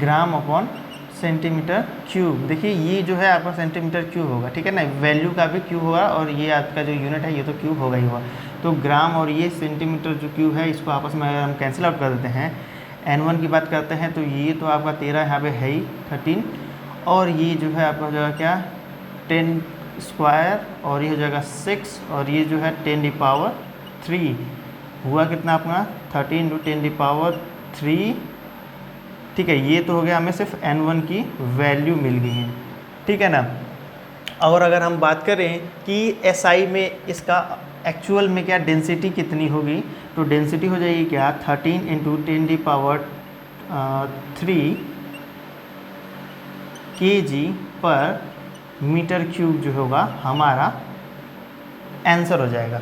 ग्राम upon centimetre cube. देखिए ये जो है आपका सेंटीमीटर क्यूब होगा, ठीक है ना, वैल्यू का भी क्यूब होगा और ये आपका जो यूनिट है ये तो क्यूब होगा ही होगा। तो ग्राम और ये सेंटीमीटर जो क्यूब है इसको आपस में अगर हम कैंसिल आउट कर देते हैं, N1 की बात करते हैं तो ये तो आपका 13 यहाँ पे है ही 13, और ये जो है आपका हो जाएगा क्या 10 स्क्वायर, और ये हो जाएगा 6, और ये जो है 10⁻³ हुआ कितना अपना 13 × 10⁻³। ठीक है, ये तो हो गया, हमें सिर्फ N1 की वैल्यू मिल गई है, ठीक है ना। और अगर हम बात करें कि SI में इसका एक्चुअल में क्या डेंसिटी कितनी होगी, तो डेंसिटी हो जाएगी क्या 13 × 10⁻³ kg/m³ जो होगा हमारा आंसर हो जाएगा।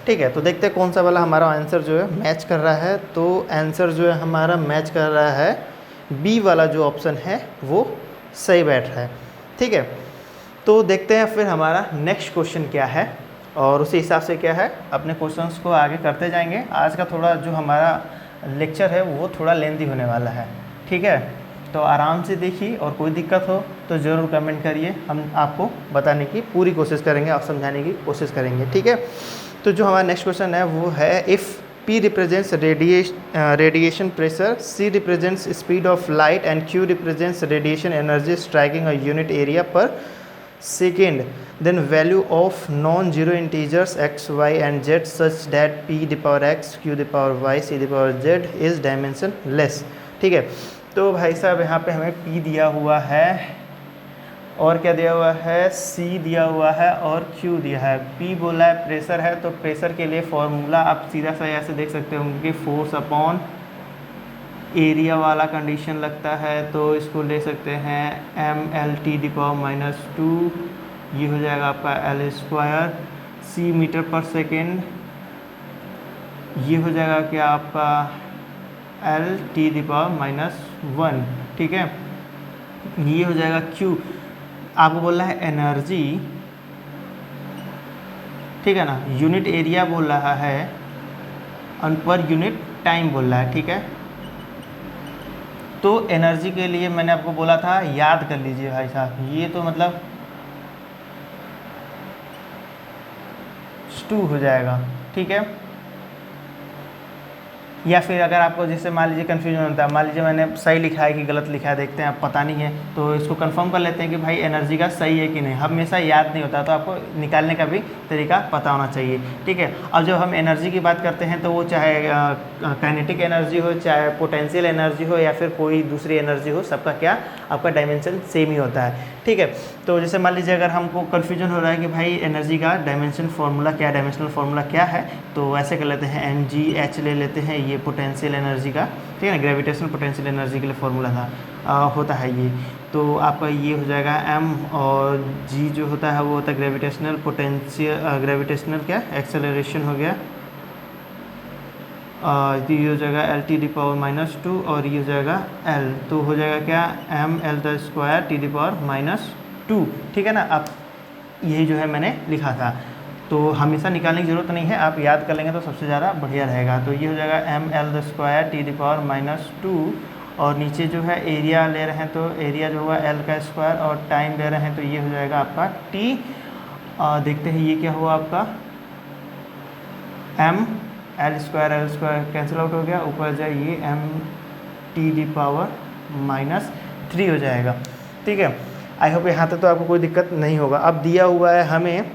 ठीक है, तो देखते हैं कौन सा वाला हमारा आंसर जो है मैच कर रहा है। तो आंसर जो है हमारा मैच कर रहा है बी वाला जो ऑप्शन है वो सही बैठ रहा है। ठीक है, तो देखते हैं फिर हमारा नेक्स्ट क्वेश्चन क्या है और उसी हिसाब से क्या है अपने क्वेश्चंस को आगे करते जाएंगे। आज का थोड़ा जो हमारा लेक्चर है वो थोड़ा लेंथी होने वाला है, ठीक है, तो आराम से देखिए और कोई दिक्कत हो तो ज़रूर कमेंट करिए, हम आपको बताने की पूरी कोशिश करेंगे और समझाने की कोशिश करेंगे। ठीक है, तो जो हमारा नेक्स्ट क्वेश्चन है वो है if P represents radiation pressure, C represents speed of light and Q represents radiation energy striking a unit area per second, then value of non-zero integers x, y and z such that P the power x, Q the power y, C the power z is dimensionless। ठीक है, तो भाई साहब यहाँ पे हमें P दिया हुआ है और क्या दिया हुआ है, C दिया हुआ है और Q दिया है। P बोला है प्रेशर है, तो प्रेशर के लिए फॉर्मूला आप सीधा सा ऐसे देख सकते हो कि फोर्स अपॉन एरिया वाला कंडीशन लगता है, तो इसको ले सकते हैं mL/-2, ये हो जाएगा आपका L², C मीटर पर सेकेंड, ये हो जाएगा क्या आपका L/-1। ठीक है, ये हो जाएगा Q। आपको बोल रहा है एनर्जी, ठीक है ना, यूनिट एरिया बोल रहा है और पर यूनिट टाइम बोल रहा है। ठीक है, तो एनर्जी के लिए मैंने आपको बोला था याद कर लीजिए भाई साहब, ये तो मतलब 2 हो जाएगा। ठीक है, या फिर अगर आपको जैसे मान लीजिए कन्फ्यूजन होता है, मान लीजिए मैंने सही लिखा है कि गलत लिखा है, देखते हैं आप पता नहीं है तो इसको कंफर्म कर लेते हैं कि भाई एनर्जी का सही है कि नहीं। हमेशा याद नहीं होता, तो आपको निकालने का भी तरीका पता होना चाहिए। ठीक है, अब जब हम एनर्जी की बात करते हैं तो वो चाहे काइनेटिक एनर्जी हो, चाहे पोटेंशियल एनर्जी हो, या फिर कोई दूसरी एनर्जी हो, सबका क्या आपका डायमेंशन सेम ही होता है। ठीक है, तो जैसे मान लीजिए अगर हमको कन्फ्यूजन हो रहा है कि भाई एनर्जी का डायमेंशन फार्मूला क्या, डायमेंशनल फार्मूला क्या है, तो ऐसे कर लेते हैं mgh ले लेते हैं, ये पोटेंशियल एनर्जी का, ठीक है ना, ग्रेविटेशनल पोटेंशियल एनर्जी के लिए फार्मूला था होता है ये। तो आपका ये हो जाएगा m, और g जो होता है वो होता है ग्रेविटेशनल पोटेंशियल, ग्रेविटेशनल क्या एक्सेलरेशन हो गया, ये हो जाएगा L/-2 और ये हो जाएगा L, तो हो जाएगा क्या mL²T⁻²। ठीक है ना, अब यही जो है मैंने लिखा था, तो हमेशा निकालने की ज़रूरत नहीं है, आप याद कर लेंगे तो सबसे ज़्यादा बढ़िया रहेगा। तो ये हो जाएगा mL²T⁻², और नीचे जो है एरिया ले रहे हैं तो एरिया जो होगा L², और टाइम ले रहे हैं तो ये हो जाएगा आपका T। देखते हैं ये क्या हुआ आपका L² कैंसिल आउट हो गया, ऊपर जाए ये mT⁻³ हो जाएगा। ठीक है, आई होप यहाँ तक तो आपको कोई दिक्कत नहीं होगा। अब दिया हुआ है हमें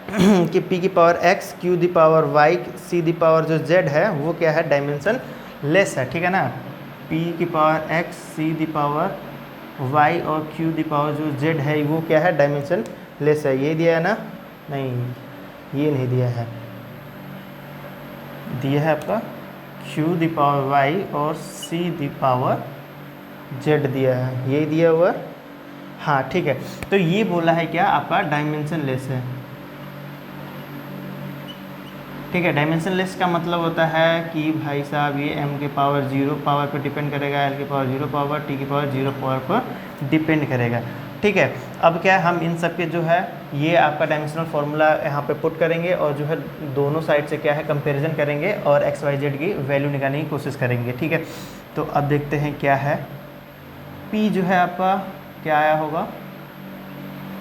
कि P की power x, Q the power y, C the power जो z है वो क्या है डायमेंशन लेस है। ठीक है ना, P की power x, C the power y और Q दी पावर जो z है वो क्या है डायमेंशन लेस है। ये दिया है ना, नहीं ये नहीं दिया है, दिया है आपका Q दी पावर y और C दी पावर z दिया है, ये दिया हुआ। हाँ ठीक है, तो ये बोला है क्या आपका डायमेंशन लेस है। ठीक है, डायमेंशन लेस का मतलब होता है कि भाई साहब ये m के पावर 0 पावर पर डिपेंड करेगा, l के पावर 0 पावर, t की पावर 0 पावर पर डिपेंड करेगा। ठीक है, अब क्या है हम इन सब के जो है ये आपका डायमेंशनल फार्मूला यहाँ पे पुट करेंगे और जो है दोनों साइड से क्या है कंपैरिजन करेंगे और x y z की वैल्यू निकालने की कोशिश करेंगे। ठीक है, तो अब देखते हैं क्या है P जो है आपका क्या आया होगा,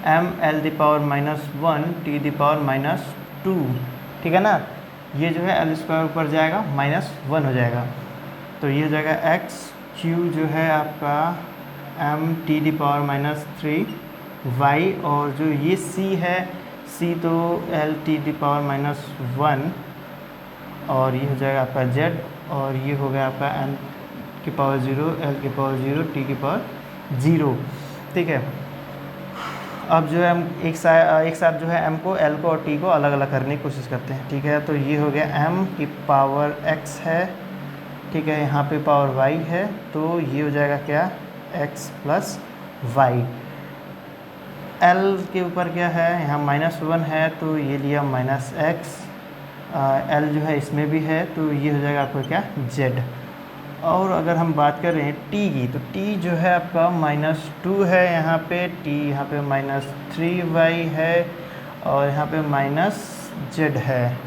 m l the power -1 t the power -2, ठीक है ना। ये जो है l स्क्वायर ऊपर जाएगा -1 हो जाएगा, तो ये हो जाएगा x q जो है आपका m t the power -3 y, और जो ये c है c तो l t द पावर -1, और ये हो जाएगा आपका z, और ये हो गया आपका m की पावर 0 l की पावर 0 t की पावर 0, ठीक है। अब जो है हम एक साथ जो है m को l को और t को अलग अलग करने की कोशिश करते हैं, ठीक है। तो ये हो गया m की पावर x है, ठीक है, यहाँ पे पावर y है, तो ये हो जाएगा क्या, x प्लस वाई। l के ऊपर क्या है, यहाँ -1 है, तो ये लिया -x, l जो है इसमें भी है, तो ये हो जाएगा आपका क्या, z। और अगर हम बात करें t की, तो t जो है आपका -2 है यहाँ पे, t यहाँ पे -3y है, और यहाँ पे -z है,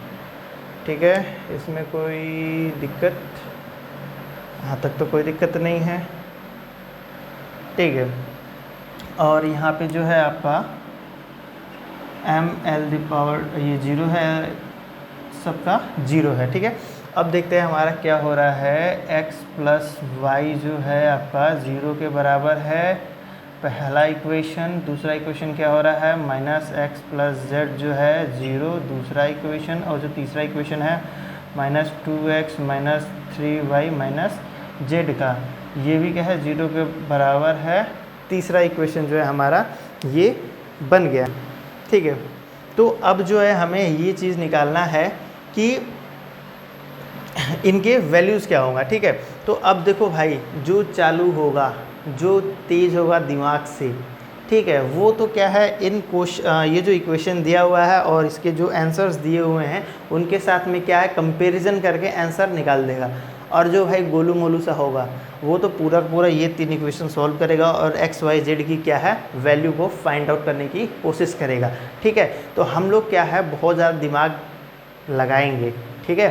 ठीक है। इसमें कोई दिक्कत, यहाँ तक तो कोई दिक्कत नहीं है, ठीक है। और यहाँ पे जो है आपका m l द पावर, ये 0 है, सबका 0 है, ठीक है। अब देखते हैं हमारा क्या हो रहा है, x प्लस वाई जो है आपका 0 के बराबर है, पहला इक्वेशन। दूसरा इक्वेशन क्या हो रहा है, -x प्लस जेड जो है 0, दूसरा इक्वेशन। और जो तीसरा इक्वेशन है -2x -3y -z का, ये भी क्या है, 0 के बराबर है। तीसरा इक्वेशन जो है हमारा ये बन गया, ठीक है। तो अब जो है हमें ये चीज़ निकालना है कि इनके वैल्यूज़ क्या होगा, ठीक है। तो अब देखो भाई, जो चालू होगा, जो तेज़ होगा दिमाग से, ठीक है, वो तो क्या है, ये जो इक्वेशन दिया हुआ है और इसके जो आंसर्स दिए हुए हैं उनके साथ में क्या है, कंपैरिजन करके आंसर निकाल देगा। और जो भाई गोलू मोलू सा होगा वो तो पूरा पूरा ये 3 इक्वेशन सॉल्व करेगा और x y z की क्या है, वैल्यू को फाइंड आउट करने की कोशिश करेगा, ठीक है। तो हम लोग क्या है, बहुत ज़्यादा दिमाग लगाएंगे, ठीक है।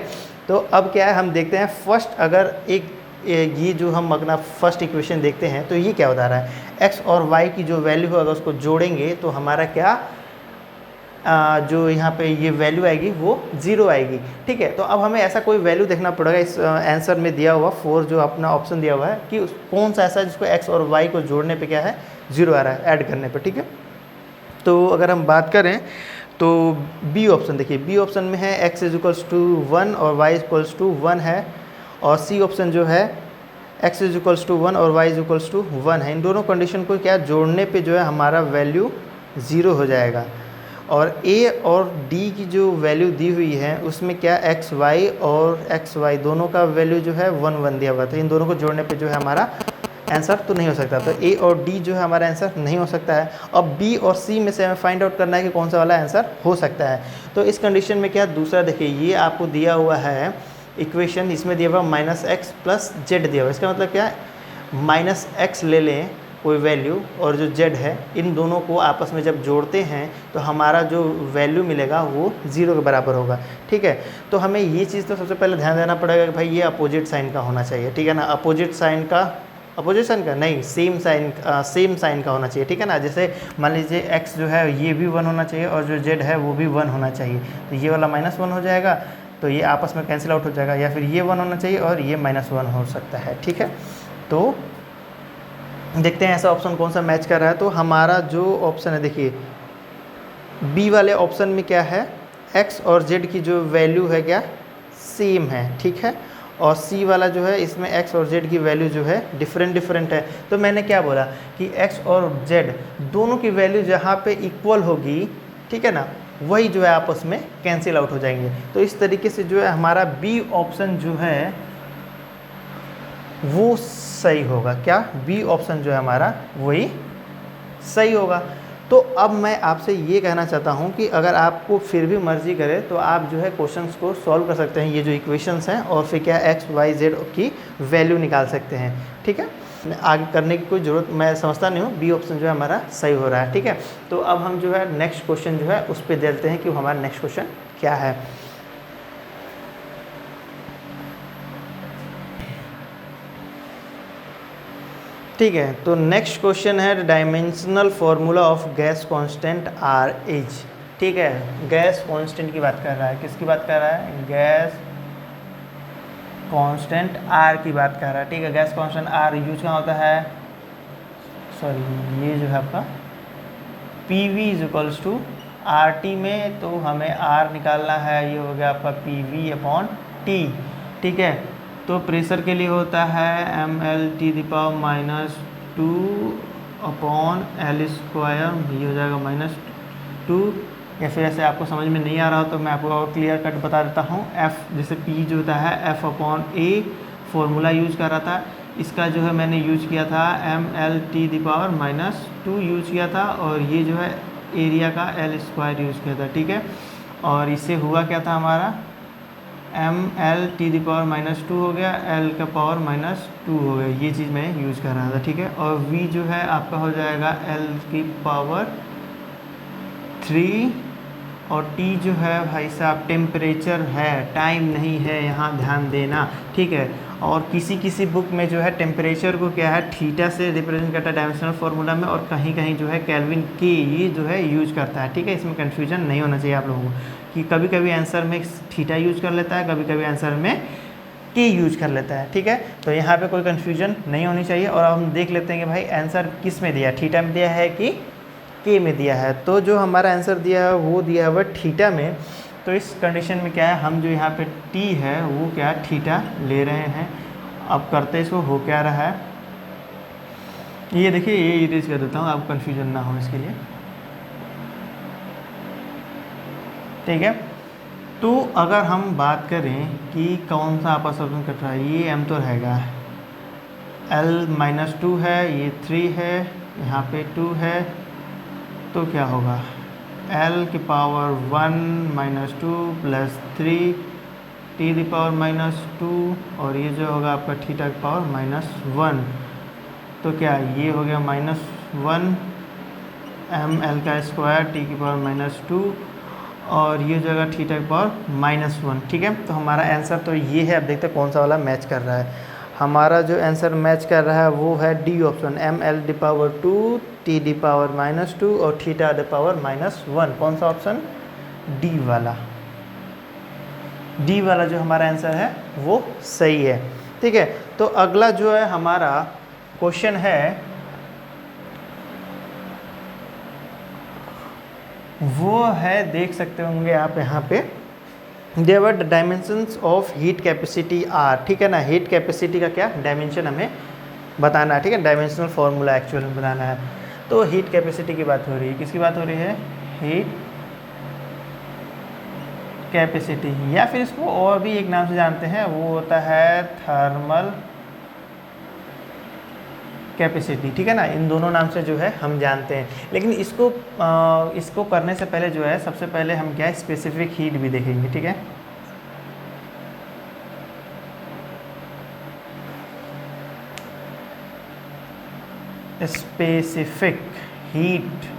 तो अब क्या है, हम देखते हैं फर्स्ट, अगर ये जो हम अपना फर्स्ट इक्वेशन देखते हैं तो ये क्या बता रहा है, x और y की जो वैल्यू है अगर उसको जोड़ेंगे तो हमारा क्या, जो यहाँ पे ये वैल्यू आएगी वो 0 आएगी, ठीक है। तो अब हमें ऐसा कोई वैल्यू देखना पड़ेगा इस आंसर में दिया हुआ 4 जो अपना ऑप्शन दिया हुआ है कि कौन सा ऐसा जिसको x और y को जोड़ने पे क्या है, 0 आ रहा है, ऐड करने पे, ठीक है। तो अगर हम बात करें तो बी ऑप्शन देखिए, बी ऑप्शन में है x = 1 और y = 1 है, और सी ऑप्शन जो है x = 1 और y = 1 है। इन दोनों कंडीशन को क्या जोड़ने पे जो है हमारा वैल्यू 0 हो जाएगा। और a और d की जो वैल्यू दी हुई है उसमें क्या x y दोनों का वैल्यू जो है 1 1 दिया हुआ था, इन दोनों को जोड़ने पे जो है हमारा आंसर तो नहीं हो सकता। तो a और d जो है हमारा आंसर नहीं हो सकता है। अब b और c में से हमें फाइंड आउट करना है कि कौन सा वाला आंसर हो सकता है। तो इस कंडीशन में क्या, दूसरा देखिए, ये आपको दिया हुआ है इक्वेशन, इसमें दिया हुआ -x प्लस जेड दिया हुआ है। इसका मतलब क्या है, -x ले लें कोई वैल्यू और जो z है, इन दोनों को आपस में जब जोड़ते हैं तो हमारा जो वैल्यू मिलेगा वो 0 के बराबर होगा, ठीक है। तो हमें ये चीज़ तो सबसे पहले ध्यान देना पड़ेगा कि भाई ये अपोजिट साइन का होना चाहिए, ठीक है ना। अपोजिट साइन का नहीं, सेम साइन का होना चाहिए, ठीक है ना। जैसे मान लीजिए x जो है ये भी 1 होना चाहिए और जो z है वो भी 1 होना चाहिए, तो ये वाला -1 हो जाएगा, तो ये आपस में कैंसिल आउट हो जाएगा, या फिर ये 1 होना चाहिए और ये -1 हो सकता है, ठीक है। तो देखते हैं ऐसा ऑप्शन कौन सा मैच कर रहा है। तो हमारा जो ऑप्शन है देखिए, बी वाले ऑप्शन में क्या है, x और z की जो वैल्यू है क्या, सेम है, ठीक है। और सी वाला जो है इसमें x और z की वैल्यू जो है डिफरेंट है। तो मैंने क्या बोला कि x और z दोनों की वैल्यू जहाँ पे इक्वल होगी, ठीक है ना, वही जो है आपस में कैंसिल आउट हो जाएंगे। तो इस तरीके से जो है हमारा बी ऑप्शन जो है वो सही होगा। क्या, बी ऑप्शन जो है हमारा वही सही होगा। तो अब मैं आपसे ये कहना चाहता हूँ कि अगर आपको फिर भी मर्ज़ी करे तो आप जो है क्वेश्चंस को सॉल्व कर सकते हैं, ये जो इक्वेशंस हैं, और फिर क्या x y z की वैल्यू निकाल सकते हैं, ठीक है। आगे करने की कोई ज़रूरत मैं समझता नहीं हूँ, बी ऑप्शन जो है हमारा सही हो रहा है, ठीक है। तो अब हम जो है नेक्स्ट क्वेश्चन जो है उस पर देखते हैं कि हमारा नेक्स्ट क्वेश्चन क्या है। ठीक है, तो नेक्स्ट क्वेश्चन है dimensional formula of gas constant R is. ठीक है, गैस कांस्टेंट की बात कर रहा है, किसकी बात कर रहा है, गैस कांस्टेंट आर की बात कर रहा है। ठीक है, गैस कांस्टेंट आर यूज कहाँ होता है, सॉरी ये जो है आपका P V is equals to R T में, तो हमें आर निकालना है, ये हो गया आपका पी वी अपॉन टी। ठीक है, तो प्रेशर के लिए होता है M L T the power minus two upon L square, ये हो जाएगा -2। या फिर ऐसे आपको समझ में नहीं आ रहा हो तो मैं आपको और क्लियर कट बता देता हूँ। एफ जैसे पी जो होता है F upon a formula use कर रहा था, इसका जो है मैंने यूज किया था M L T the power -2 use किया था, और ये जो है एरिया का एल स्क्वायर यूज किया था। ठीक है, और इससे हुआ क्या था हमारा M L T the power -2 हो गया, एल का पावर -2 हो गया, ये चीज़ मैं यूज कर रहा था। ठीक है, और वी जो है आपका हो जाएगा एल की पावर 3, और टी जो है भाई साहब टेम्परेचर है, टाइम नहीं है, यहाँ ध्यान देना। ठीक है, और किसी बुक में जो है टेम्परेचर को क्या है थीटा से रिप्रेजेंट करता है डायमेंशनल फार्मूला में, और कहीं कहीं जो है केल्विन के ये जो है यूज करता है। ठीक है, इसमें कन्फ्यूजन नहीं होना चाहिए आप लोगों को कि कभी कभी आंसर में थीटा यूज कर लेता है, कभी कभी आंसर में के यूज कर लेता है। ठीक है, तो यहाँ पे कोई कन्फ्यूजन नहीं होनी चाहिए। और अब हम देख लेते हैं कि भाई आंसर किस में दिया है, थीटा में दिया है कि के में दिया है। तो जो हमारा आंसर दिया है वो दिया है वह थीटा में। तो इस कंडीशन में क्या है, हम जो यहाँ पे टी है वो क्या थीटा ले रहे हैं। अब करते इसको हो क्या रहा है, ये देखिए ये इरेज कर देता हूँ, आप कन्फ्यूजन ना हो इसके लिए। ठीक है, तो अगर हम बात करें कि कौन सा आपस में कट रहा है, ये एम तो रहेगा, एल -2 है, ये 3 है, यहाँ पे 2 है, तो क्या होगा एल की power 1 -2 plus 3 T the power -2, और ये जो होगा आपका थीटा की पावर -1, तो क्या ये हो गया -1 एम एल का स्क्वायर टी की पावर -2, और ये जो होगा थीटा की पावर -1। ठीक है, तो हमारा आंसर तो ये है। अब देखते हैं कौन सा वाला मैच कर रहा है। हमारा जो आंसर मैच कर रहा है वो है D option, M L the power 2 T D power -2 और थीटा द पावर -1। कौन सा ऑप्शन, डी वाला। डी वाला जो हमारा आंसर है वो सही है। ठीक है, तो अगला जो है हमारा क्वेश्चन है वो है, देख सकते होंगे आप यहाँ पे, whatever the dimensions of heat capacity are. ठीक है ना, हीट कैपेसिटी का क्या डायमेंशन हमें बताना है। ठीक है, डायमेंशनल फार्मूला एक्चुअल में बताना है। तो हीट कैपेसिटी की बात हो रही है, किसकी बात हो रही है, हीट कैपेसिटी, या फिर इसको और भी एक नाम से जानते हैं, वो होता है थर्मल कैपेसिटी। ठीक है ना, इन दोनों नाम से जो है हम जानते हैं। लेकिन इसको करने से पहले जो है सबसे पहले हम क्या स्पेसिफिक हीट भी देखेंगे। ठीक है, स्पेसिफिक हीट।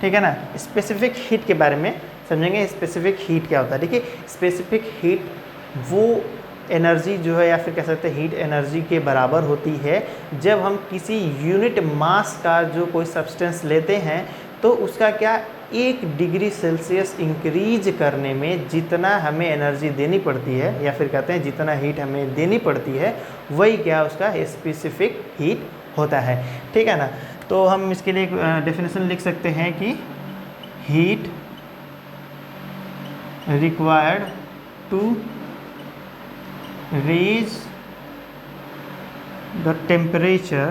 ठीक है ना, स्पेसिफिक हीट के बारे में समझेंगे। स्पेसिफिक हीट क्या होता है, देखिए स्पेसिफिक हीट वो एनर्जी जो है, या फिर कह सकते हैं हीट एनर्जी के बराबर होती है जब हम किसी यूनिट मास का जो कोई सब्सटेंस लेते हैं, तो उसका क्या 1 डिग्री सेल्सियस इंक्रीज करने में जितना हमें एनर्जी देनी पड़ती है, या फिर कहते हैं जितना हीट हमें देनी पड़ती है, वही क्या उसका स्पेसिफिक हीट होता है। ठीक है ना, तो हम इसके लिए एक डेफिनेशन लिख सकते हैं कि heat required to raise the temperature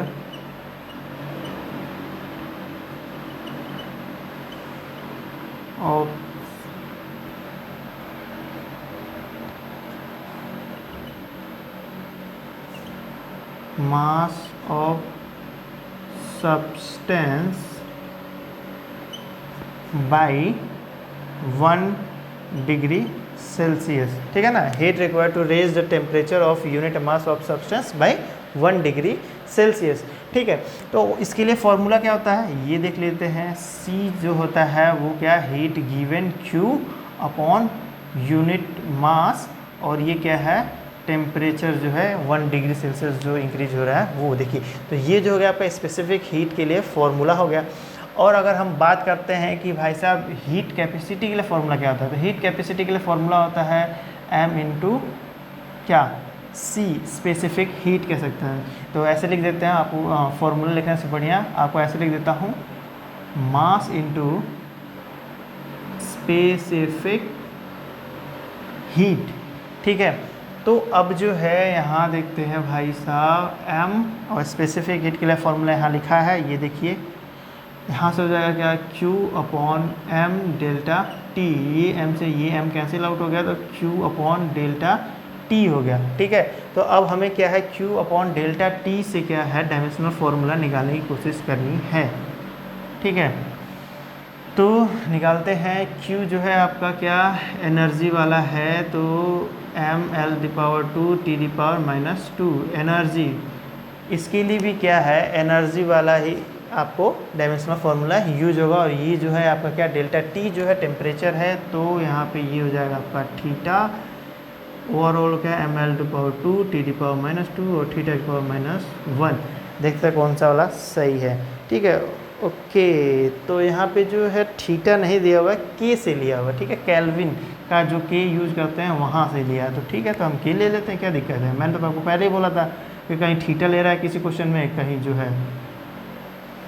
of mass of substance by 1 degree Celsius. ठीक है ना, heat required to raise the temperature of unit mass of substance by 1 degree Celsius. ठीक है, तो इसके लिए फॉर्मूला क्या होता है ये देख लेते हैं। सी जो होता है वो क्या, heat given Q upon unit mass, और ये क्या है टेम्परेचर जो है 1 डिग्री सेल्सियस जो इंक्रीज हो रहा है वो देखिए। तो ये जो हो गया आपका स्पेसिफिक हीट के लिए फॉर्मूला हो गया। और अगर हम बात करते हैं कि भाई साहब हीट कैपेसिटी के लिए फॉर्मूला क्या होता है, तो हीट कैपेसिटी के लिए फॉर्मूला होता है m इंटू क्या C, स्पेसिफिक हीट कह सकते हैं। तो ऐसे लिख देते हैं, आपको फॉर्मूला लिखने से बढ़िया आपको ऐसे लिख देता हूँ, मास इंटू स्पेसिफिक हीट। ठीक है, तो अब जो है यहाँ देखते हैं भाई साहब m और स्पेसिफिक हीट के लिए फॉर्मूला यहाँ लिखा है, ये देखिए यहाँ से हो जाएगा क्या Q upon m delta T, ये m से ये m कैंसिल आउट हो गया तो Q अपॉन डेल्टा T हो गया। ठीक है, तो अब हमें क्या है Q अपॉन डेल्टा T से क्या है डायमेंशनल फार्मूला निकालने की कोशिश करनी है। ठीक है, तो निकालते हैं। Q जो है आपका क्या एनर्जी वाला है, तो mL⁻²T⁻², एनर्जी इसके लिए भी क्या है एनर्जी वाला ही आपको डायमेंशनल फार्मूला यूज होगा। और ये जो है आपका क्या डेल्टा T जो है टेम्परेचर है, तो यहाँ पे ये हो जाएगा आपका थीटा, ओवरऑल क्या mL⁻²T⁻² और θ⁻1। देखते हैं कौन सा वाला सही है। ठीक है, ओके, तो यहाँ पे जो है थीटा नहीं दिया हुआ है, के से लिया हुआ है। ठीक है, केल्विन का जो के यूज करते हैं वहाँ से लिया है, तो ठीक है, तो हम के ले लेते हैं, क्या दिक्कत है। मैंने तो आपको पहले ही बोला था कि कहीं थीटा ले रहा है किसी क्वेश्चन में, कहीं जो है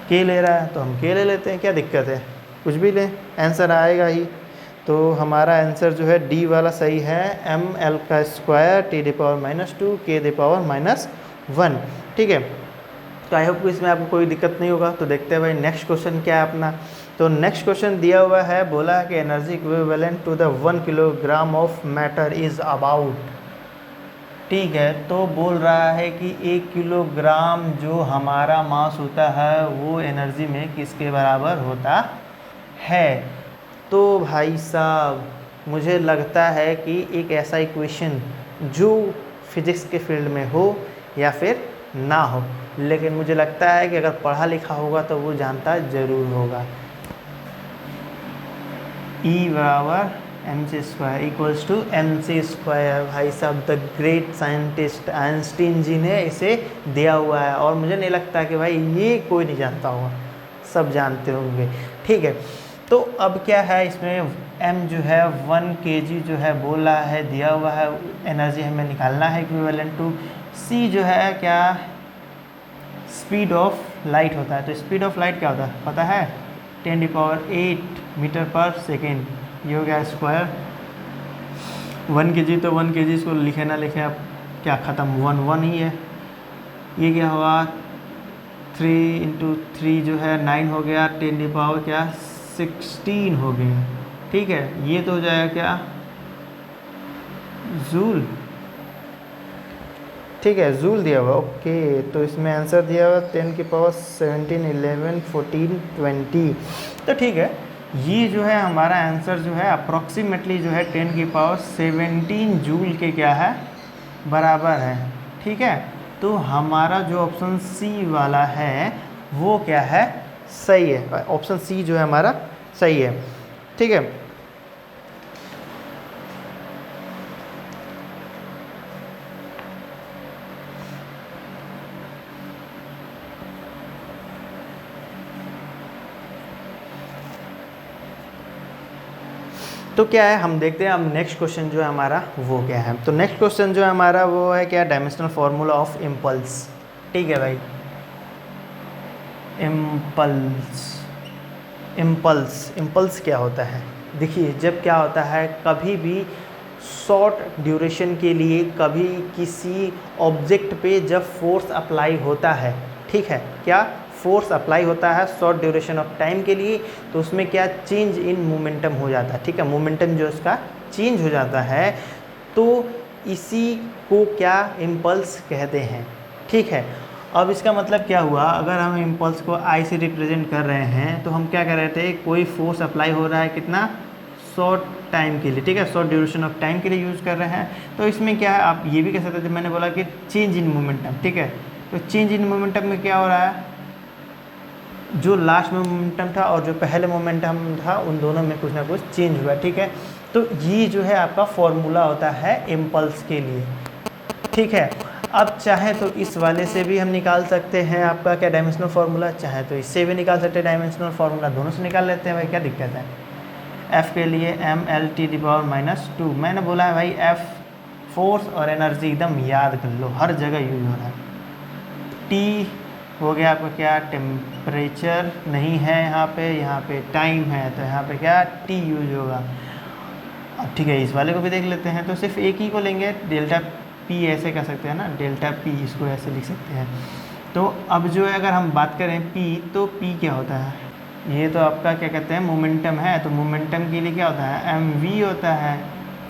के ले रहा है, तो हम के ले लेते हैं, क्या दिक्कत है, कुछ भी लें आंसर आएगा ही। तो हमारा आंसर जो है डी वाला सही है, mL²T⁻², K⁻1। ठीक है, तो आई होप इसमें आपको कोई दिक्कत नहीं होगा। तो देखते हैं भाई नेक्स्ट क्वेश्चन क्या है अपना। तो नेक्स्ट क्वेश्चन दिया हुआ है, बोला है कि energy equivalent to the 1 kilogram of matter is about. ठीक है, तो बोल रहा है कि 1 किलोग्राम जो हमारा मास होता है वो एनर्जी में किसके बराबर होता है। तो भाई साहब मुझे लगता है कि एक ऐसा इक्वेशन जो फिजिक्स के फील्ड में हो या फिर ना हो, लेकिन मुझे लगता है कि अगर पढ़ा लिखा होगा तो वो जानता ज़रूर होगा। E बराबर mc² इक्वल्स टू mc²। भाई साहब the great scientist Einstein ji ने इसे दिया हुआ है, और मुझे नहीं लगता कि भाई ये कोई नहीं जानता होगा, सब जानते होंगे। ठीक है, तो अब क्या है इसमें m जो है 1 kg जो है बोल रहा है, दिया हुआ है, एनर्जी हमें निकालना है इक्विवेलेंट टू। c जो है क्या स्पीड ऑफ लाइट होता है, तो स्पीड ऑफ लाइट क्या होता है पता है, 10⁸ मीटर पर सेकेंड। ये हो गया स्क्वायर 1 kg, तो 1 kg इसको लिखे ना लिखे आप क्या ख़त्म 1 ही है। ये क्या हुआ 3 × 3 जो है 9 हो गया, 10⁻16 हो गई। ठीक है, ये तो हो जाएगा क्या जूल। ठीक है, जूल दिया हुआ, ओके, तो इसमें आंसर दिया हुआ 10⁻17 11 14 20। तो ठीक है, ये जो है हमारा आंसर जो है अप्रॉक्सीमेटली जो है 10⁻17 जूल के क्या है बराबर है। ठीक है, तो हमारा जो ऑप्शन सी वाला है वो क्या है सही है, ऑप्शन सी जो है हमारा सही है। ठीक है, तो क्या है हम देखते हैं अब नेक्स्ट क्वेश्चन जो है हमारा वो क्या है। तो नेक्स्ट क्वेश्चन जो है हमारा वो है क्या डायमेंशनल फार्मूला ऑफ इम्पल्स। ठीक है भाई, इम्पल्स क्या होता है। देखिए जब क्या होता है कभी भी शॉर्ट ड्यूरेशन के लिए कभी किसी ऑब्जेक्ट पे जब फोर्स अप्लाई होता है, ठीक है, क्या फोर्स अप्लाई होता है शॉर्ट ड्यूरेशन ऑफ टाइम के लिए, तो उसमें क्या चेंज इन मोमेंटम हो जाता है। ठीक है, मोमेंटम जो उसका चेंज हो जाता है, तो इसी को क्या इम्पल्स कहते हैं। ठीक है, अब इसका मतलब क्या हुआ, अगर हम इम्पल्स को आई से रिप्रेजेंट कर रहे हैं तो हम क्या कर रहे थे, कोई फोर्स अप्लाई हो रहा है कितना शॉर्ट टाइम के लिए, ठीक है, शॉर्ट ड्यूरेशन ऑफ टाइम के लिए यूज़ कर रहे हैं। तो इसमें क्या है आप ये भी कह सकते थे, मैंने बोला कि चेंज इन मोमेंटम। ठीक है, तो चेंज इन मोमेंटम में क्या हो रहा है, जो लास्ट में मोमेंटम था और जो पहले मोमेंटम था उन दोनों में कुछ ना कुछ चेंज हुआ। ठीक है, तो ये जो है आपका फॉर्मूला होता है इम्पल्स के लिए। ठीक है। अब चाहे तो इस वाले से भी हम निकाल सकते हैं आपका क्या डायमेंशनल फार्मूला, चाहे तो इससे भी निकाल सकते हैं डायमेंशनल फार्मूला, दोनों से निकाल लेते हैं भाई, क्या दिक्कत है। F के लिए mL⁻²। मैंने बोला है भाई F फोर्स और एनर्जी एकदम याद कर लो, हर जगह यूज हो रहा है। T हो गया आपका क्या टेम्परेचर नहीं है यहाँ पे टाइम है, तो यहाँ पे क्या T यूज होगा। अब ठीक है, इस वाले को भी देख लेते हैं, तो सिर्फ एक ही को लेंगे, डेल्टा P ऐसे कर सकते हैं ना, डेल्टा P इसको ऐसे लिख सकते हैं। तो अब जो है अगर हम बात करें P, तो P क्या होता है, ये तो आपका क्या कहते हैं मोमेंटम है, तो मोमेंटम के लिए क्या होता है mv होता है।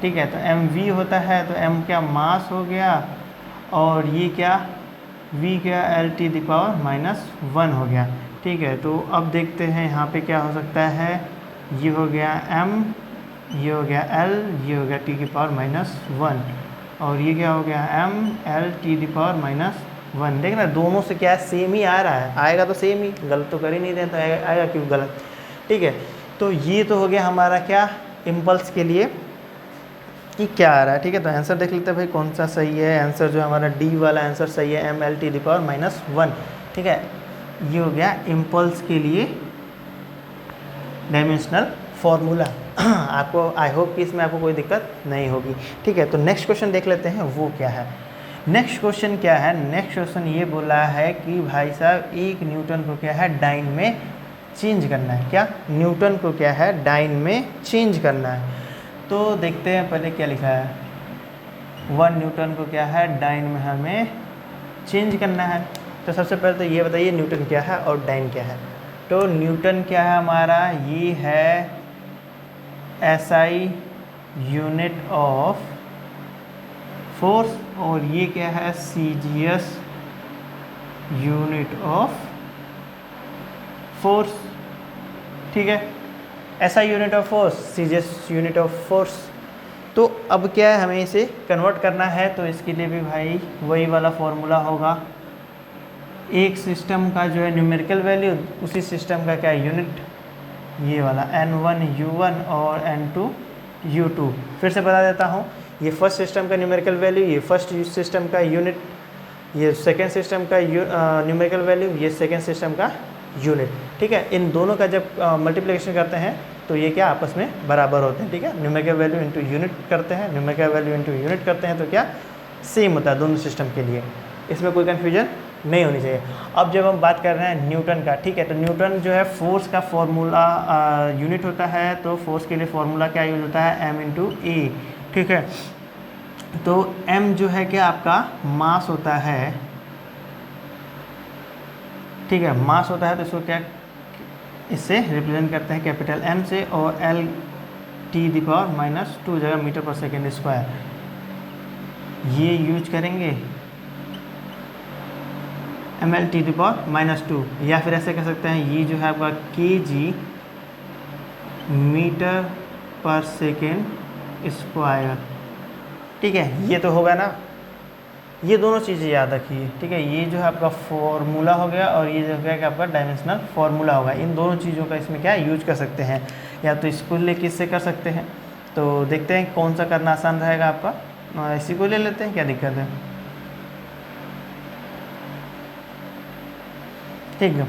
ठीक है, तो mv होता है, तो m क्या मास हो गया, और ये क्या v क्या L⁻⁻1 हो गया। ठीक है, तो अब देखते हैं यहाँ पे क्या हो सकता है, ये हो गया m, ये हो गया L, ये हो गया T⁻⁻1, और ये क्या हो गया m L⁻⁻1। देखना दोनों से क्या सेम ही आ रहा है, आएगा तो सेम ही, गलत तो कर ही नहीं रहे, तो आएगा क्यों गलत। ठीक है, तो ये तो हो गया हमारा क्या इम्पल्स के लिए कि क्या आ रहा है। ठीक है, तो आंसर देख लेते हैं भाई कौन सा सही है। आंसर जो हमारा डी वाला आंसर सही है, mL⁻⁻1। ठीक है, ये हो गया इम्पल्स के लिए डायमेंशनल फार्मूला। आपको आई होप कि इसमें आपको कोई दिक्कत नहीं होगी। ठीक है, तो नेक्स्ट क्वेश्चन देख लेते हैं वो क्या है। नेक्स्ट क्वेश्चन क्या है, नेक्स्ट क्वेश्चन ये बोला है कि भाई साहब 1 न्यूटन को क्या है डाइन में चेंज करना है। क्या न्यूटन को क्या है डाइन में चेंज करना है। तो देखते हैं पहले क्या लिखा है, 1 न्यूटन को क्या है डाइन में हमें चेंज करना है। तो सबसे पहले तो ये बताइए न्यूटन क्या है और डाइन क्या है। तो न्यूटन क्या है हमारा, ये है SI यूनिट ऑफ फोर्स, और ये क्या है CGS यूनिट ऑफ फोर्स। ठीक है, SI unit of force, CGS unit of force. तो अब क्या है हमें इसे कन्वर्ट करना है, तो इसके लिए भी भाई वही वाला फॉर्मूला होगा। एक सिस्टम का जो है न्यूमेरिकल वैल्यू, उसी सिस्टम का क्या यूनिट, ये वाला N1 U1 और N2 U2। फिर से बता देता हूँ, ये फर्स्ट सिस्टम का न्यूमेरिकल वैल्यू, ये फर्स्ट सिस्टम का यूनिट, ये सेकेंड सिस्टम का न्यूमेरिकल वैल्यू, ये सेकेंड सिस्टम का यूनिट। ठीक है, इन दोनों का जब मल्टीप्लिकेशन करते हैं तो ये क्या आपस में बराबर होते हैं। ठीक है, न्यूमेरिकल वैल्यू इंटू यूनिट करते हैं, न्यूमेरिकल वैल्यू इंटू यूनिट करते हैं, तो क्या सेम होता है दोनों सिस्टम के लिए। इसमें कोई कन्फ्यूजन नहीं होनी चाहिए। अब जब हम बात कर रहे हैं न्यूटन का, ठीक है, तो न्यूटन जो है फोर्स का फॉर्मूला यूनिट होता है, तो फोर्स के लिए फॉर्मूला क्या यूज होता है m/a। ठीक है, तो m जो है क्या आपका मास होता है। ठीक है, मास होता है, तो इसको क्या इससे रिप्रेजेंट करते हैं कैपिटल M से, और L⁻⁻2 जगह मीटर पर सेकेंड स्क्वायर ये यूज करेंगे, mL⁻⁻2, या फिर ऐसे कह सकते हैं ये जो है आपका kg मीटर पर सेकेंड स्क्वायर। ठीक है, ये तो होगा ना, ये दोनों चीज़ें याद रखिए। ठीक है, ये जो है आपका फॉर्मूला हो गया, और ये जो है कि आपका डायमेंशनल फार्मूला होगा। इन दोनों चीज़ों का इसमें क्या यूज कर सकते हैं, या तो इसको लेके इससे कर सकते हैं। तो देखते हैं कौन सा करना आसान रहेगा आपका, इसी को ले लेते हैं, क्या दिक्कत है। ठीक है,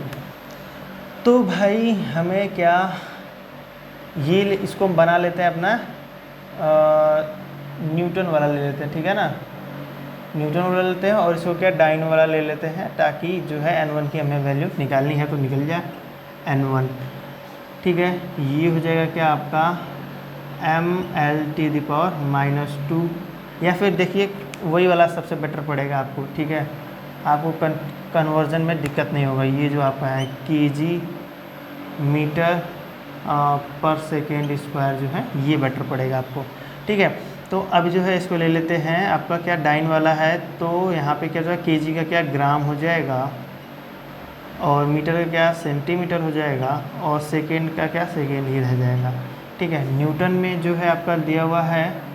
तो भाई हमें क्या ये इसको हम बना लेते हैं अपना न्यूटन वाला ले लेते हैं। ठीक है ना, न्यूटन वाला लेते हैं, और इसको क्या डाइन वाला ले लेते हैं, ताकि जो है N1 की हमें वैल्यू निकालनी है तो निकल जाए N1। ठीक है, ये हो जाएगा क्या आपका mL⁻⁻2, या फिर देखिए वही वाला सबसे बेटर पड़ेगा आपको। ठीक है, आपको कन्वर्जन में दिक्कत नहीं होगा। ये जो आपका है kg मीटर पर सेकेंड स्क्वायर जो है ये बेटर पड़ेगा आपको। ठीक है, तो अब जो है इसको ले लेते हैं, आपका क्या डाइन वाला है, तो यहाँ पे क्या जो है kg का क्या ग्राम हो जाएगा, और मीटर का क्या सेंटीमीटर हो जाएगा, और सेकेंड का क्या सेकेंड ही रह जाएगा। ठीक है, न्यूटन में जो है आपका दिया हुआ है,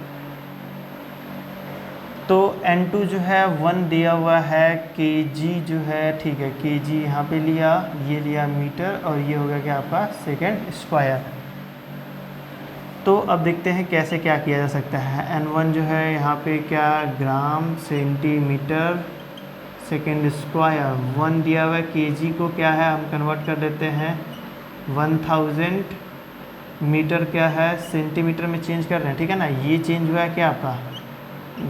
तो N2 जो है 1 दिया हुआ है, kg जो है, ठीक है, kg यहाँ पे लिया, ये लिया मीटर, और ये हो गया क्या आपका सेकेंड स्क्वायर। तो अब देखते हैं कैसे क्या किया जा सकता है। N1 जो है यहाँ पे क्या ग्राम सेंटीमीटर सेकेंड स्क्वायर, 1 दिया हुआ है, kg को क्या है हम कन्वर्ट कर देते हैं 1000, मीटर क्या है सेंटीमीटर में चेंज कर रहे हैं, ठीक है ना। ये चेंज हुआ है क्या आपका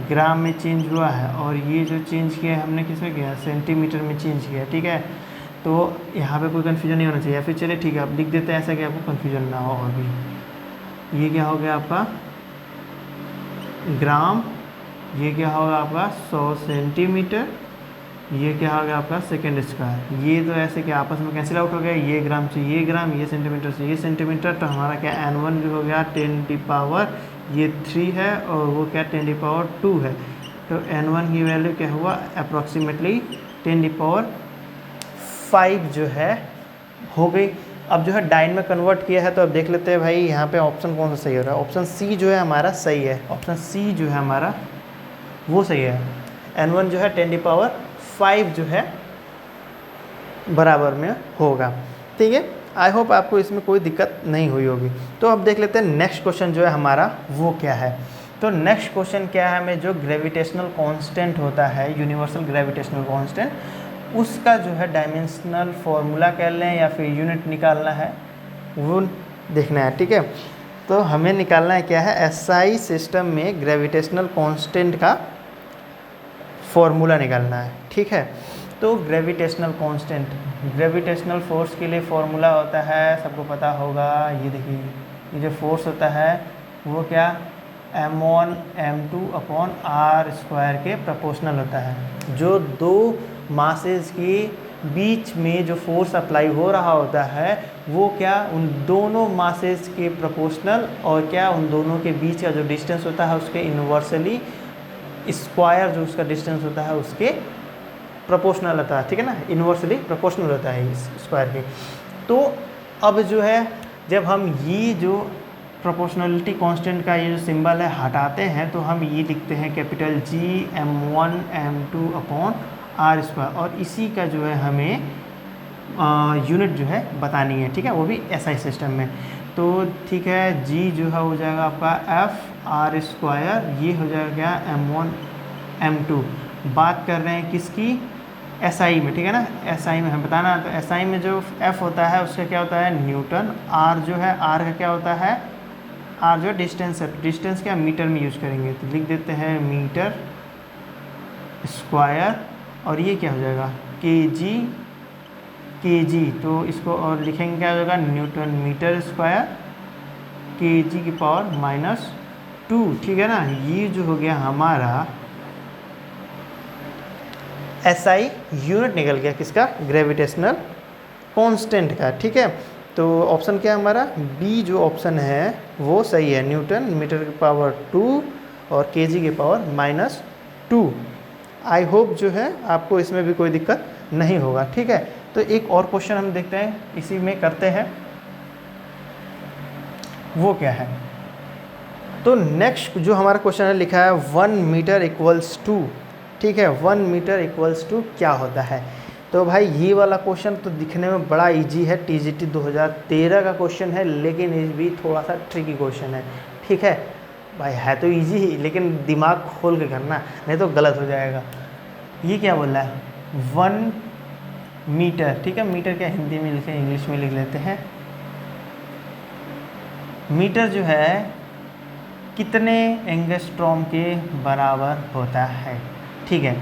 ग्राम में चेंज हुआ है, और ये जो चेंज किया है हमने किस में किया सेंटीमीटर में चेंज किया, ठीक है। तो यहाँ पे कोई कन्फ्यूजन नहीं होना चाहिए, या फिर चलिए ठीक है आप लिख देते हैं ऐसा कि आपको कन्फ्यूजन ना हो। और भी ये क्या हो गया आपका ग्राम, ये क्या होगा आपका 100 सेंटीमीटर, ये क्या हो गया आपका सेकेंड स्क्वायर। ये तो ऐसे कि आपस में कैंसिल आउट हो गया, ये ग्राम से ये ग्राम, ये सेंटीमीटर से ये सेंटीमीटर। तो हमारा क्या N1 जो हो गया 10⁻, ये 3 है, और वो क्या 10⁻2 है। तो N1 की वैल्यू क्या हुआ अप्रॉक्सीमेटली 10⁵ जो है हो गई। अब जो है डाइन में कन्वर्ट किया है, तो अब देख लेते हैं भाई यहाँ पे ऑप्शन कौन सा सही हो रहा है। ऑप्शन सी जो है हमारा सही है, ऑप्शन सी जो है हमारा वो सही है। N1 जो है 10⁵ जो है बराबर में होगा, ठीक है। आई होप आपको इसमें कोई दिक्कत नहीं हुई होगी। तो अब देख लेते हैं नेक्स्ट क्वेश्चन जो है हमारा वो क्या है। तो नेक्स्ट क्वेश्चन क्या है, हमें जो ग्रेविटेशनल कांस्टेंट होता है, यूनिवर्सल ग्रेविटेशनल कांस्टेंट, उसका जो है डायमेंशनल फॉर्मूला कह लें या फिर यूनिट निकालना है, वो देखना है, ठीक है। तो हमें निकालना है क्या है एसआई सिस्टम में ग्रेविटेशनल कांस्टेंट का फॉर्मूला निकालना है, ठीक है। तो ग्रेविटेशनल कांस्टेंट, ग्रेविटेशनल फोर्स के लिए फॉर्मूला होता है, सबको पता होगा। ये देखिए ये जो फोर्स होता है वो क्या m1 m2 अपॉन r² के प्रोपोर्शनल होता है। जो दो मासेस के बीच में जो फोर्स अप्लाई हो रहा होता है वो क्या उन दोनों मासेस के प्रोपोर्शनल, और क्या उन दोनों के बीच का जो डिस्टेंस होता है उसके इन्वर्सली स्क्वायर जो उसका डिस्टेंस होता है उसके प्रोपोर्शनल होता है, ठीक है ना। इन्वर्सली प्रोपोर्शनल होता है इस स्क्वायर के। तो अब जो है जब हम ये जो प्रोपोर्शनलिटी कांस्टेंट का ये जो सिंबल है हटाते हैं, तो हम ये लिखते हैं capital G m1 m2 upon r², और इसी का जो है हमें यूनिट जो है बतानी है, ठीक है, वो भी SI सिस्टम में। तो ठीक है G जो है हो जाएगा आपका F r², ये हो जाएगा m1 m2। बात कर रहे हैं किसकी SI में, ठीक है ना, SI में हमें बताना। तो SI में जो F होता है उसका क्या होता है न्यूटन, R जो है R का क्या होता है R जो डिस्टेंस है, डिस्टेंस क्या मीटर में यूज करेंगे, तो लिख देते हैं मीटर स्क्वायर, और ये क्या हो जाएगा kg, तो इसको और लिखेंगे क्या हो जाएगा न्यूटन मीटर स्क्वायर kg की पावर -2, ठीक है ना। ये जो हो गया हमारा SI यूनिट निकल गया किसका ग्रेविटेशनल कांस्टेंट का, ठीक है। तो ऑप्शन क्या है हमारा बी जो ऑप्शन है वो सही है, न्यूटन मीटर की पावर 2 और kg की पावर -2। आई होप जो है आपको इसमें भी कोई दिक्कत नहीं होगा, ठीक है। तो एक और क्वेश्चन हम देखते हैं, इसी में करते हैं, वो क्या है। तो नेक्स्ट जो हमारा क्वेश्चन है लिखा है 1 मीटर इक्वल्स टू, ठीक है, 1 मीटर इक्वल्स टू क्या होता है। तो भाई ये वाला क्वेश्चन तो दिखने में बड़ा इजी है, TGT 2013 का क्वेश्चन है, लेकिन ये भी थोड़ा सा ट्रिकी क्वेश्चन है, ठीक है भाई। है तो इजी ही, लेकिन दिमाग खोल के करना, नहीं तो गलत हो जाएगा। ये क्या बोल रहा है 1 मीटर, ठीक है, मीटर क्या हिंदी में लिखे इंग्लिश में लिख लेते हैं। मीटर जो है कितने एंगस्ट्रॉम के बराबर होता है, ठीक है।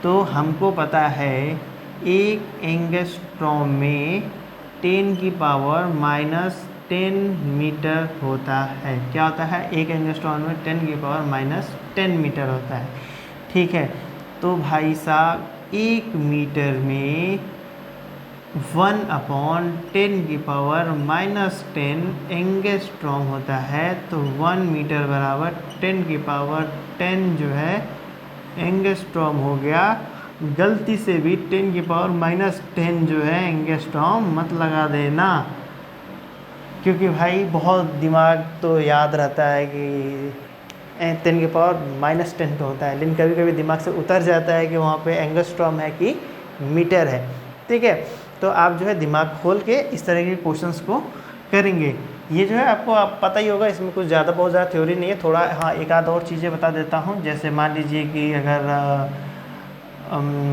तो हमको पता है एक एंगस्ट्रॉम में 10 की पावर -10 मीटर होता है। क्या होता है एक एंगस्ट्रॉम में 10 की पावर -10 मीटर होता है, ठीक है। तो भाई साहब 1 मीटर में 1/10 की पावर -10 एंगस्ट्रॉम होता है। तो 1 मीटर बराबर 10 की पावर 10 जो है एंगस्ट्रॉम हो गया। गलती से भी 10 की पावर -10 जो है एंगस्ट्रॉम मत लगा देना, क्योंकि भाई बहुत दिमाग तो याद रहता है कि 10 की पावर -10 तो होता है, लेकिन कभी कभी दिमाग से उतर जाता है कि वहाँ पे एंगस्ट्रॉम है कि मीटर है, ठीक है। तो आप जो है दिमाग खोल के इस तरह के क्वेश्चंस को करेंगे। ये जो है आपको आप पता ही होगा, इसमें कुछ ज़्यादा बहुत ज़्यादा थ्योरी नहीं है, थोड़ा हाँ एक आध और चीज़ें बता देता हूँ। जैसे मान लीजिए कि अगर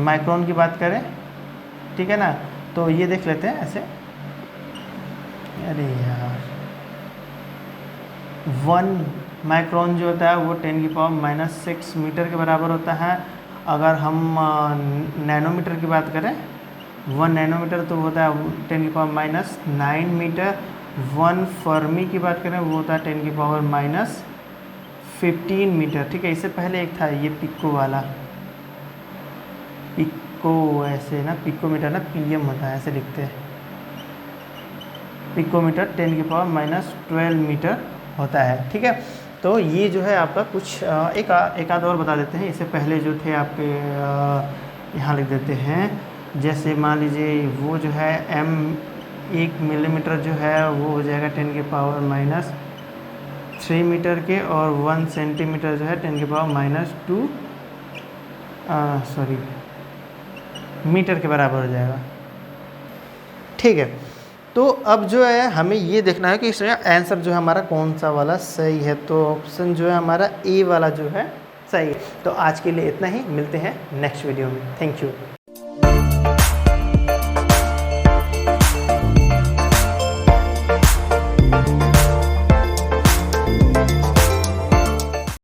माइक्रोन की बात करें, ठीक है ना, तो ये देख लेते हैं ऐसे, अरे यार 1 माइक्रोन जो होता है वो 10⁻⁻⁶ मीटर के बराबर होता है। अगर हम नैनोमीटर की बात करें, 1 नैनोमीटर तो होता है 10⁻⁹ मीटर। 1 फर्मी की बात करें वो होता है 10⁻15 मीटर, ठीक है। इससे पहले एक था ये पिको वाला, पिको ऐसे ना, पिकोमीटर ना, पीएम होता है ऐसे लिखते हैं, पिकोमीटर 10⁻12 मीटर होता है, ठीक है। तो ये जो है आपका कुछ एक आध और बता देते हैं। इससे पहले जो थे आपके यहाँ लिख देते हैं। जैसे मान लीजिए वो जो है 1 मिलीमीटर जो है वो हो जाएगा 10⁻³ मीटर के, और 1 सेंटीमीटर जो है 10⁻² मीटर के बराबर हो जाएगा, ठीक है। तो अब जो है हमें ये देखना है कि इसमें आंसर जो है हमारा कौन सा वाला सही है। तो ऑप्शन जो है हमारा ए वाला जो है सही है। तो आज के लिए इतना ही, मिलते हैं नेक्स्ट वीडियो में। Thank you.